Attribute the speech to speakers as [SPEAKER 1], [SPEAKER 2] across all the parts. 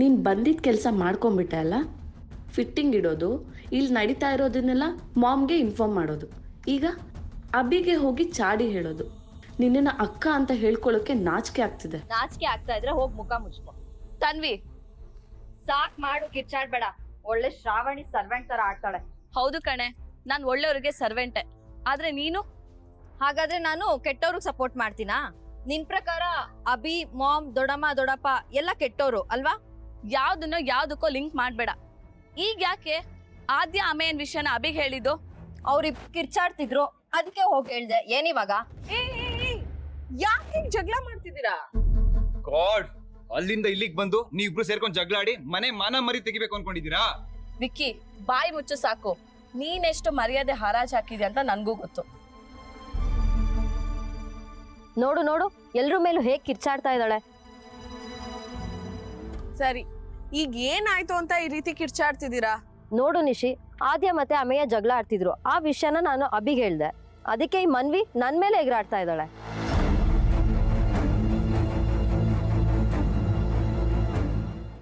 [SPEAKER 1] ನೀನು ಬಂದಿದ್ದ ಕೆಲಸ ಮಾಡ್ಕೊಂಬಿಟ್ಟೆ ಅಲ್ಲ. ಫಿಟ್ಟಿಂಗ್ ಇಡೋದು, ಇಲ್ಲಿ ನಡೀತಾ ಇರೋದನ್ನೆಲ್ಲ ಮಾಮ್ಗೆ ಇನ್ಫಾರ್ಮ್ ಮಾಡೋದು, ಈಗ ಅಬಿಗೆ ಹೋಗಿ ಚಾಡಿ ಹೇಳೋದು. ನಿನ್ನ ಅಕ್ಕ ಅಂತ ಹೇಳ್ಕೊಳ್ಳೋಕೆ ನಾಚಿಕೆ ಆಗ್ತಿದೆ.
[SPEAKER 2] ನಾಚಿಕೆ ಆಗ್ತಾ ಇದ್ರೆ ಹೋಗಿ ಮುಖ ಮುಚ್ಕೊ. ತನ್ವಿ, ಸಾಕ್ ಮಾಡು, ಕಿಚ್ಚಾಡ್ಬೇಡ. ಒಳ್ಳೆ ಶ್ರಾವಣಿ ಸರ್ವೆಂಟ್ ತರ ಆಡ್ತಾಳೆ.
[SPEAKER 3] ಹೌದು ಕಣೆ, ನಾನ್ ಒಳ್ಳೆಯವ್ರಿಗೆ ಸರ್ವೆಂಟೆ. ಆದ್ರೆ ನೀನು?
[SPEAKER 2] ಹಾಗಾದ್ರೆ ನಾನು ಕೆಟ್ಟವ್ರಿಗೆ ಸಪೋರ್ಟ್ ಮಾಡ್ತೀನಾ? ನಿನ್ ಪ್ರಕಾರ ಅಭಿ, ಮಾಮ್, ದೊಡ್ಡಮ್ಮ, ದೊಡ್ಡಪ್ಪ ಎಲ್ಲ ಕೆಟ್ಟವ್ರು ಅಲ್ವಾ?
[SPEAKER 3] ಯಾವ್ದಕ್ಕೋ ಲಿಂಕ್ ಮಾಡ್ಬೇಡ. ಈಗ ಯಾಕೆ ಆದ್ಯ ಅಮೇಯನ್ ವಿಷಯನ ಅಭಿಗ್ ಹೇಳಿದ್ದು?
[SPEAKER 2] ಅವ್ರಿಬ್ ಕಿರ್ಚಾಡ್ತಿದ್ರು, ಅದಕ್ಕೆ ಹೋಗಿ ಹೇಳ್ದೆ. ಏನಿವಾಗ?
[SPEAKER 4] ಯಾಕೆ ಜಗಳ ಮಾಡ್ತಿದ್ದೀರಾ?
[SPEAKER 5] ಗಾಡ್, ಅಲ್ಲಿಂದ ಇಲ್ಲಿಗೆ ಬಂದು ನೀವಿಬ್ರು ಸೇರ್ಕೊಂಡು ಜಗಳ ಆಡಿ ಮನೆ ಮಾನ ಮರಿ ತೆಗಿಬೇಕು ಅನ್ಕೊಂಡಿದ್ದೀರಾ?
[SPEAKER 3] ವಿಕ್ಕಿ, ಬಾಯಿ ಮುಚ್ಚು ಸಾಕು. ನೀನೆಷ್ಟು ಮರ್ಯಾದೆ ಹರಾಜ್ ಹಾಕಿದ್ಯಾ ಅಂತ ನನ್ಗೂ ಗೊತ್ತು.
[SPEAKER 2] ನೋಡು ನೋಡು, ಎಲ್ರ ಮೇಲೂ ಹೇಗ್ ಕಿರ್ಚಾಡ್ತಾ ಇದ್ದಾಳೆ.
[SPEAKER 4] ಸರಿ, ಈಗ ಏನಾಯ್ತು ಅಂತ ಈ ರೀತಿ ಕಿರ್ಚಾಡ್ತಿದ್ದೀರಾ?
[SPEAKER 2] ನೋಡು ನಿಶಿ, ಆದ್ಯ ಮತ್ತೆ ಅಮೆಯ ಜಗಳ ಆಡ್ತಿದ್ರು. ಆ ವಿಷಯನ ನಾನು ಅಭಿಗೆ ಹೇಳ್ದೆ. ಅದಕ್ಕೆ ಈ ಮನ್ವಿ ನನ್ ಮೇಲೆ ಎಗರಾಡ್ತಾ ಇದ್ದಾಳೆ.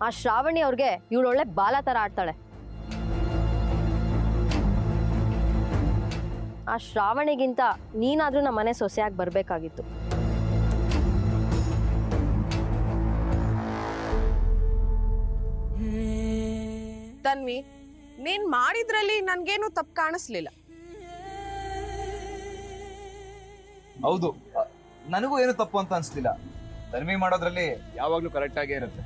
[SPEAKER 2] ಆ ಶ್ರಾವಣಿ ಅವ್ರಿಗೆ ಇವಳೊಳ್ಳೆ ಬಾಲ ತರ ಆಡ್ತಾಳೆ. ಆ ಶ್ರಾವಣಿಗಿಂತ ನೀನಾದ್ರೂ ನಮ್ಮ ಮನೆ ಸೊಸೆಯಾಗಿ ಬರ್ಬೇಕಾಗಿತ್ತು.
[SPEAKER 4] ತನ್ವಿ, ನೀನ್ ಮಾಡಿದ್ರಲ್ಲಿ ನನ್ಗೇನು ತಪ್ಪು ಕಾಣಿಸ್ಲಿಲ್ಲ.
[SPEAKER 5] ಹೌದು, ನನಗೂ ಏನು ತಪ್ಪು ಅಂತ ಅನ್ಸ್ಲಿಲ್ಲ. ತನ್ವಿ ಮಾಡೋದ್ರಲ್ಲಿ ಯಾವಾಗ್ಲೂ ಕರೆಕ್ಟ್ ಆಗೇ ಇರುತ್ತೆ.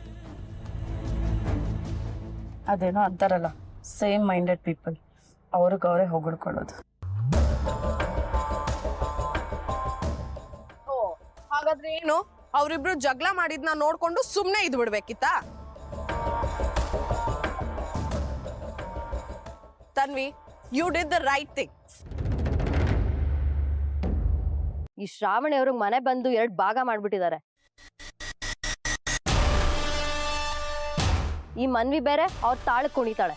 [SPEAKER 3] ಅದೇನೋ ಅಂತಾರಲ್ಲ, ಸೇಮ್ ಮೈಂಡೆಡ್ ಪೀಪಲ್, ಅವ್ರಿಗವ್ರೆ ಹೊಗಳ್ಕೊಳ್ಳೋದು.
[SPEAKER 4] ಹಾಗಾದ್ರೆ ಏನು, ಅವ್ರಿಬ್ರು ಜಗಳ ಮಾಡಿದ್ನ ನೋಡ್ಕೊಂಡು ಸುಮ್ನೆ ಇದ್ ಬಿಡ್ಬೇಕಿತ್ತಾ? Tanvi, you did the right thing.
[SPEAKER 2] ಈ ಶ್ರಾವಣಿ ಅವ್ರಿಗೆ ಮನೆ ಬಂದು 2 ಭಾಗ ಮಾಡ್ಬಿಟ್ಟಿದ್ದಾರೆ. ಈ ಮನ್ವಿ ಬೇರೆ ಅವ್ರ ತಾಳಕ್ ಕುಣಿತಾಳೆ.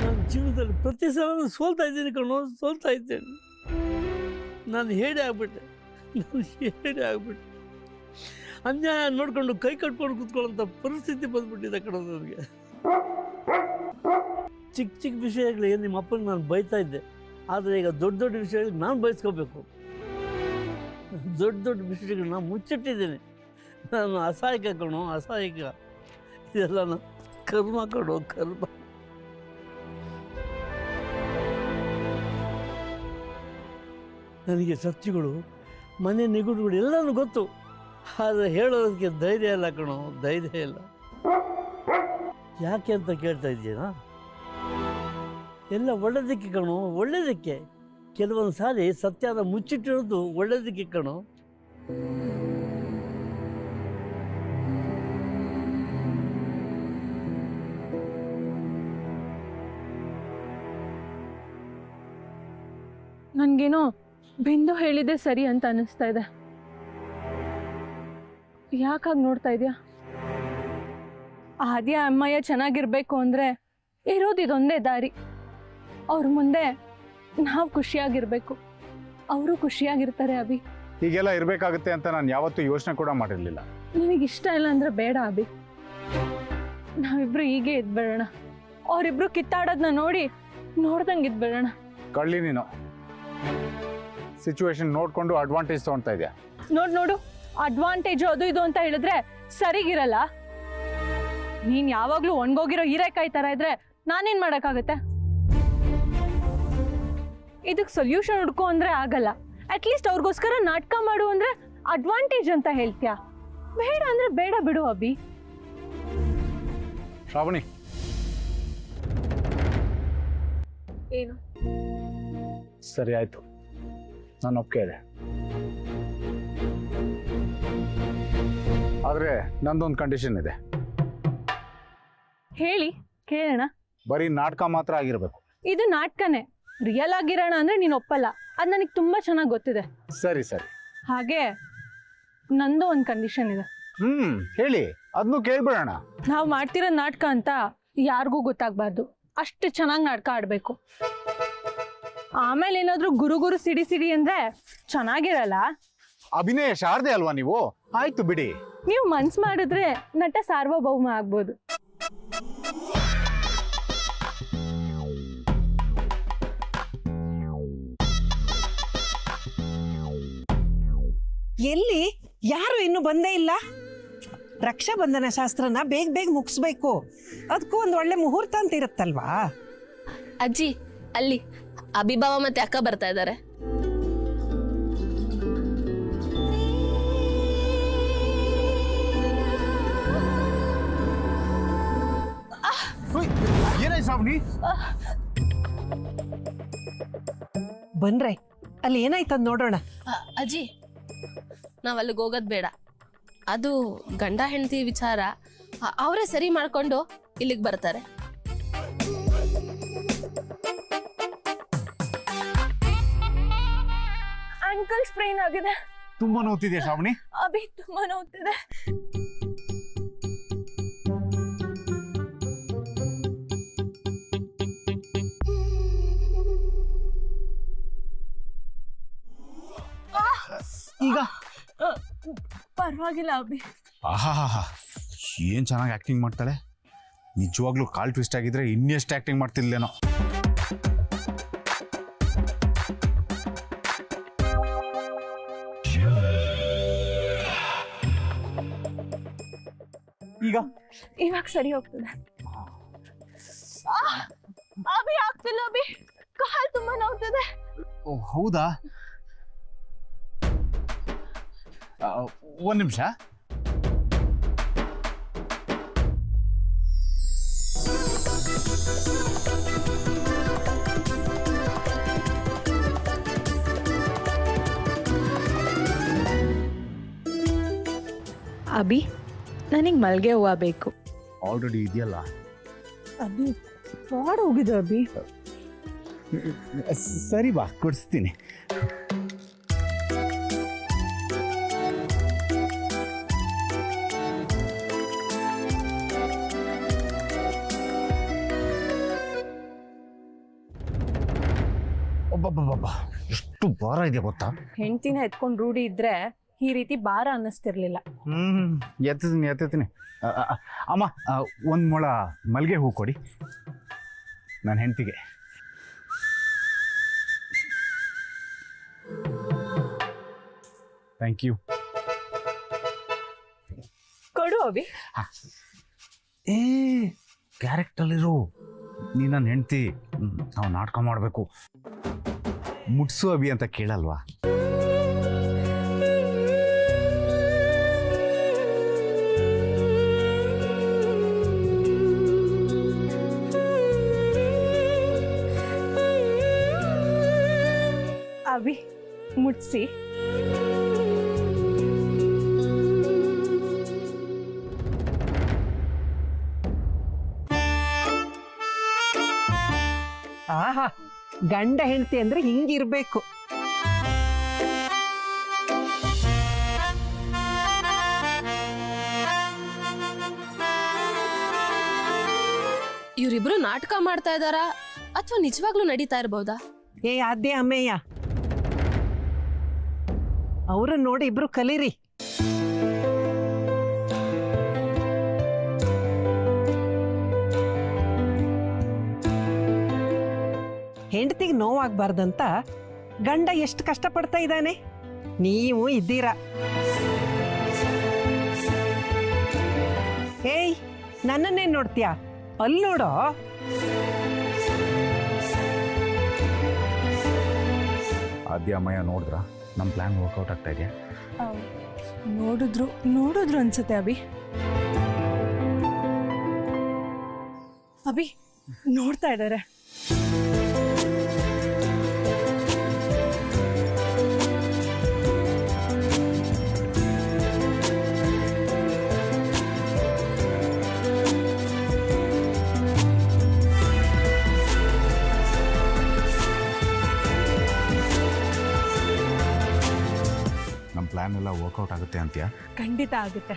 [SPEAKER 6] ನನ್ನ ಜೀವನದಲ್ಲಿ ಪ್ರತಿ ಸಲ ಸೋಲ್ತಾ ಇದ್ದೀನಿ ಕಣೋ, ಸೋಲ್ತಾ ಇದ್ದೇನೆ. ನಾನು ಹೇಡೇ ಆಗ್ಬಿಟ್ಟೆ. ಅನ್ಯಾಯ ನೋಡ್ಕೊಂಡು ಕೈ ಕಟ್ಕೊಂಡು ಕೂತ್ಕೊಳ್ಳೋಂಥ ಪರಿಸ್ಥಿತಿ ಬಂದ್ಬಿಟ್ಟಿದೆ ಕಣೋ ನನಗೆ. ಚಿಕ್ಕ ಚಿಕ್ಕ ವಿಷಯಗಳಿಗೆ ನಿಮ್ಮ ಅಪ್ಪನಿಗೆ ನಾನು ಬೈತಾ ಇದ್ದೆ, ಆದರೆ ಈಗ ದೊಡ್ಡ ದೊಡ್ಡ ವಿಷಯಗಳಿಗೆ ನಾನು ಬಯಸ್ಕೋಬೇಕು. ದೊಡ್ಡ ದೊಡ್ಡ ವಿಷಯಗಳನ್ನ ಮುಚ್ಚಿಟ್ಟಿದ್ದೇನೆ. ನಾನು ಅಸಹಾಯಕ ಕಣೋ, ಅಸಹಾಯಕ. ಇದೆಲ್ಲ ನಾನು ಕರ್ಮ ಕಣೋ, ಕರ್ಮ. ನನಗೆ ಸತ್ಯಗಳು, ಮನೆ ನಿಗುಡುಗಳು ಎಲ್ಲನೂ ಗೊತ್ತು, ಆದರೆ ಹೇಳೋದಕ್ಕೆ ಧೈರ್ಯ ಇಲ್ಲ ಕಣೋ, ಧೈರ್ಯ ಇಲ್ಲ. ಯಾಕೆ ಅಂತ ಕೇಳ್ತಾ ಇದ್ದೀನಾ? ಎಲ್ಲ ಒಳ್ಳೆದಕ್ಕೆ ಕಣೋ, ಒಳ್ಳೆದಕ್ಕೆ. ಕೆಲವೊಂದು ಸಾರಿ ಸತ್ಯನ ಮುಚ್ಚಿಟ್ಟಿರೋದು ಒಳ್ಳೆದಕ್ಕೆ ಕಣೋ.
[SPEAKER 7] ನನಗೇನೋ ಬಿಂದು ಹೇಳಿದೆ ಸರಿ ಅಂತ ಅನ್ನಿಸ್ತಾ ಇದೆ. ಯಾಕಾಗಿ ನೋಡ್ತಾ ಇದೆಯಾ? ಆದ್ಯ ಅಮ್ಮಯ್ಯ ಚೆನ್ನಾಗಿರ್ಬೇಕು ಅಂದರೆ ಇರೋದು ಇದೊಂದೇ ದಾರಿ. ಅವ್ರ ಮುಂದೆ ನಾವು ಖುಷಿಯಾಗಿರ್ಬೇಕು, ಅವರು ಖುಷಿಯಾಗಿರ್ತಾರೆ. ಅಭಿ,
[SPEAKER 8] ಹೀಗೆಲ್ಲ ಇರಬೇಕಾಗುತ್ತೆ ಅಂತ ನಾನು ಯಾವತ್ತೂ ಯೋಚನೆ ಕೂಡ ಮಾಡಿರಲಿಲ್ಲ.
[SPEAKER 7] ನಿನಗಿಷ್ಟ ಇಲ್ಲ ಅಂದರೆ ಬೇಡ ಅಭಿ, ನಾವಿಬ್ರು ಹೀಗೆ ಇದ್ಬೇಡೋಣ. ಅವರಿಬ್ರು ಕಿತ್ತಾಡೋದನ್ನ ನೋಡ್ದಂಗೆ ಇದ್ಬೇಡೋಣ.
[SPEAKER 8] ಕಳ್ಳಿ ನೀನು ಸಿಚುವೇಶನ್ ನೋಡ್ಕೊಂಡು ಅಡ್ವಾಂಟೇಜ್ ತೊಗೊಳ್ತಾ ಇದೆಯಾ?
[SPEAKER 7] ನೋಡು, ಅಡ್ವಾಂಟೇಜು ಅದು ಇದು ಅಂತ ಹೇಳಿದ್ರೆ ಸರಿಗಿರಲ್ಲ. ನೀನ್ ಯಾವಾಗ್ಲೂ ಒಣಗೋಗಿರೋ ಹೀರೆಕಾಯಿ ತರ ಇದ್ರೆ ನಾನೇನ್ ಮಾಡಕ್ಕಾಗತ್ತೆ? ಇದಕ್ ಸೊಲ್ಯೂಷನ್ ಹುಡ್ಕೋ ಅಂದ್ರೆ ಆಗಲ್ಲ. ಅಟ್ಲೀಸ್ಟ್ ಅವ್ರಿಗೋಸ್ಕರ ನಾಟಕ ಮಾಡು ಅಂದ್ರೆ ಅಡ್ವಾಂಟೇಜ್ ಅಂತ ಹೇಳ್ತೀಯಾ? ಬೇಡ ಅಂದ್ರೆ ಬೇಡ ಬಿಡು ಅಭಿ.
[SPEAKER 8] ಶ್ರಾವಣಿ,
[SPEAKER 7] ಏನು?
[SPEAKER 8] ಸರಿ ಆಯ್ತು, ನಾನು ಒಪ್ಪಿಗೆ ಇದೆ. ಆದರೆ ನಂದೊಂದು ಕಂಡೀಷನ್ ಇದೆ.
[SPEAKER 7] ಹೇಳಿ ಕೇಳೋಣ.
[SPEAKER 8] ಬರೀ ನಾಟಕ ಮಾತ್ರ ಆಗಿರ್ಬೇಕು.
[SPEAKER 7] ಇದು ನಾಟಕನೇ. ರಿಯಲ್ ಆಗಿರೋಣ ಅಂದ್ರೆ ನೀನು ಒಪ್ಪಲ್ಲ. ಅದು ನನಗೆ ತುಂಬಾ ಚೆನ್ನಾಗಿ ಗೊತ್ತಿದೆ.
[SPEAKER 8] ಸರಿ ಸರಿ.
[SPEAKER 7] ಹಾಗೆ ನಂದು ಒಂದು ಕಂಡೀಷನ್ ಇದೆ.
[SPEAKER 8] ಹೇಳಿ, ಅದನ್ನು ಕೇಳ್ಬಿಡೋಣ.
[SPEAKER 7] ನಾವು ಮಾಡ್ತಿರೋ ನಾಟಕ ಅಂತ ಯಾರಿಗೂ ಗೊತ್ತಾಗಬಾರ್ದು. ಅಷ್ಟು ಚೆನ್ನಾಗಿ ನಾಟಕ ಆಡಬೇಕು. ಆಮೇಲೆ ಏನಾದ್ರೂ ಗುರು ಗುರು ಸಿಡಿ ಸಿಡಿ ಅಂದ್ರೆ ಚೆನ್ನಾಗಿರಲ್ಲ.
[SPEAKER 8] ಅಭಿನಯ ಶಾರದೆ ಅಲ್ವಾ ನೀವು? ಆಯ್ತು ಬಿಡಿ.
[SPEAKER 7] ನೀವು ಮನ್ಸ್ ಮಾಡಿದ್ರೆ ನಟ ಸಾರ್ವಭೌಮ ಆಗ್ಬೋದು.
[SPEAKER 9] ಎಲ್ಲಿ ಯಾರು ಇನ್ನು ಬಂದೇ ಇಲ್ಲ? ರಕ್ಷಾಬಂಧನ ಶಾಸ್ತ್ರನ ಬೇಗ ಬೇಗ ಮುಗಿಸ್ಬೇಕು. ಅದಕ್ಕೂ ಒಂದು ಒಳ್ಳೆ ಮುಹೂರ್ತ ಅಂತ ಇರುತ್ತಲ್ವಾ?
[SPEAKER 3] ಅಜ್ಜಿ, ಅಲ್ಲಿ ಅಭಿಭಾವ ಮತ್ತೆ ಅಕ್ಕ ಬರ್ತಾ ಇದ್ದಾರೆ.
[SPEAKER 8] ಏನಾಯ್ತು ಶ್ರಾವಣಿ?
[SPEAKER 9] ಬನ್ರೆ, ಅಲ್ಲಿ ಏನಾಯ್ತಂದ್ ನೋಡೋಣ.
[SPEAKER 3] ಅಜ್ಜಿ, ನಾವ್ ಅಲ್ಲಿಗೆ ಹೋಗೋದ್ ಬೇಡ. ಅದು ಗಂಡ ಹೆಂಡತಿ ವಿಚಾರ. ಅವರೇ ಸರಿ ಮಾಡ್ಕೊಂಡು ಇಲ್ಲಿಗೆ ಬರ್ತಾರೆ.
[SPEAKER 7] ಆಂಕಲ್ ಸ್ಪ್ರೈನ್ ಆಗಿದೆ.
[SPEAKER 8] ತುಂಬಾ ನೋವ್ತಿದ್ಯಾ ಶ್ರಾವಣಿ?
[SPEAKER 7] ಅಭಿ ತುಂಬಾ ನೋವ್ತಿದೆ.
[SPEAKER 8] ಈಗ
[SPEAKER 7] ಪರವಾಗಿಲ್ಲ ಅಭಿ.
[SPEAKER 8] ಆಹಾ, ಏನ್ ಚೆನ್ನಾಗಿ ಆಕ್ಟಿಂಗ್ ಮಾಡ್ತಾಳೆ. ನಿಜವಾಗ್ಲೂ ಕಾಲ್ ಟ್ವಿಸ್ಟ್ ಆಗಿದ್ರೆ ಇನ್ನೆಷ್ಟು ಆಕ್ಟಿಂಗ್ ಮಾಡ್ತಿದ್ಲೇನೋ. ಈಗ
[SPEAKER 7] ಇವಾಗ ಸರಿ ಹೋಗ್ತದೆ. ಅಭಿ ಆಗ್ತಿಲ್ಲ ಅಭಿ, ಕಾಲ್ ತುಂಬಾ ನೋವ್ತಿದೆ.
[SPEAKER 8] ಓ ಹೌದಾ? ಒಂದ್ ನಿಮಿಷ.
[SPEAKER 7] ಅಭಿ, ನನಗೆ ಮಲ್ಗೆ ಹೂವು ಬೇಕು.
[SPEAKER 8] ಆಲ್ರೆಡಿ ಇದೆಯಲ್ಲ.
[SPEAKER 9] ಅಭಿ ಫ್ರಾಡ್ ಹೋಗಿದ್ರು ಅಭಿ.
[SPEAKER 8] ಸರಿ ಬಾ, ಕೊಡಿಸ್ತೀನಿ. ಒಬ್ಬಬ್ಬಬ್ಬ, ಎಷ್ಟು ಭಾರ ಇದೆ ಗೊತ್ತಾ?
[SPEAKER 7] ಹೆಂಡ್ತಿನ ಎತ್ಕೊಂಡು ರೂಢಿ ಇದ್ರೆ ಈ ರೀತಿ ಭಾರ ಅನ್ನಿಸ್ತಿರ್ಲಿಲ್ಲ.
[SPEAKER 8] ಎತ್ತೀನಿ. ಅಮ್ಮ, ಒಂದು ಮೊಳ ಮಲ್ಲಿಗೆ ಹೂ ಕೊಡಿ ನನ್ನ ಹೆಂಡತಿಗೆ. Thank you.
[SPEAKER 7] ಕೊಡು ಅಭಿ.
[SPEAKER 8] ಏ ಕ್ಯಾರೆಕ್ಟಲ್ಲಿರು, ನೀ ನನ್ನ ಹೆಂಡತಿ, ನಾವು ನಾಟಕ ಮಾಡಬೇಕು. ಮುಟ್ಸು ಅಭಿ ಅಂತ ಕೇಳಲ್ವಾ?
[SPEAKER 7] ಅಭಿ ಮುಟ್ಸಿ.
[SPEAKER 9] ಆಹಾ, ಗಂಡ ಹೆಂಡತಿ ಅಂದ್ರೆ ಹಿಂಗಿರ್ಬೇಕು.
[SPEAKER 3] ಇವರಿಬ್ರು ನಾಟಕ ಮಾಡ್ತಾ ಇದ್ದಾರಾ ಅಥವಾ ನಿಜವಾಗ್ಲೂ ನಡೀತಾ ಇರ್ಬೋದಾ?
[SPEAKER 9] ಏ ಆದ್ಯ ಅಮ್ಮಯ್ಯ, ಅವ್ರನ್ನ ನೋಡಿ ಇಬ್ರು ಕಲೀರಿ. ಹೆಂಡತಿಗೆ ನೋವಾಗ್ಬಾರ್ದಂತ ಗಂಡ ಎಷ್ಟು ಕಷ್ಟಪಡ್ತಾ ಇದ್ದಾನೆ. ನೀವು ಇದ್ದೀರಾ. ಏಯ್, ನನ್ನನ್ನೇನ್ ನೋಡ್ತೀಯಾ? ಅಲ್ಲಿ ನೋಡೋ.
[SPEAKER 8] ಆದ್ಯಮಯ್ಯ ನೋಡಿದ್ರ ನಮ್ಮ ಪ್ಲಾನ್ ವರ್ಕೌಟ್ ಆಗ್ತಾ ಇದೆಯಾ?
[SPEAKER 7] ನೋಡಿದ್ರು ಅನ್ಸುತ್ತೆ ಅಭಿ. ಅಭಿ ನೋಡ್ತಾ ಇದ್ದಾರೆ.
[SPEAKER 8] ನಮ್ಮ ಪ್ಲಾನ್ ಎಲ್ಲ ವರ್ಕೌಟ್ ಆಗುತ್ತೆ ಅಂತೀಯಾ?
[SPEAKER 7] ಖಂಡಿತ ಆಗುತ್ತೆ.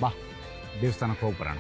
[SPEAKER 8] ಬಾ, ದೇವಸ್ಥಾನಕ್ಕೆ ಹೋಗಿ ಬರೋಣ.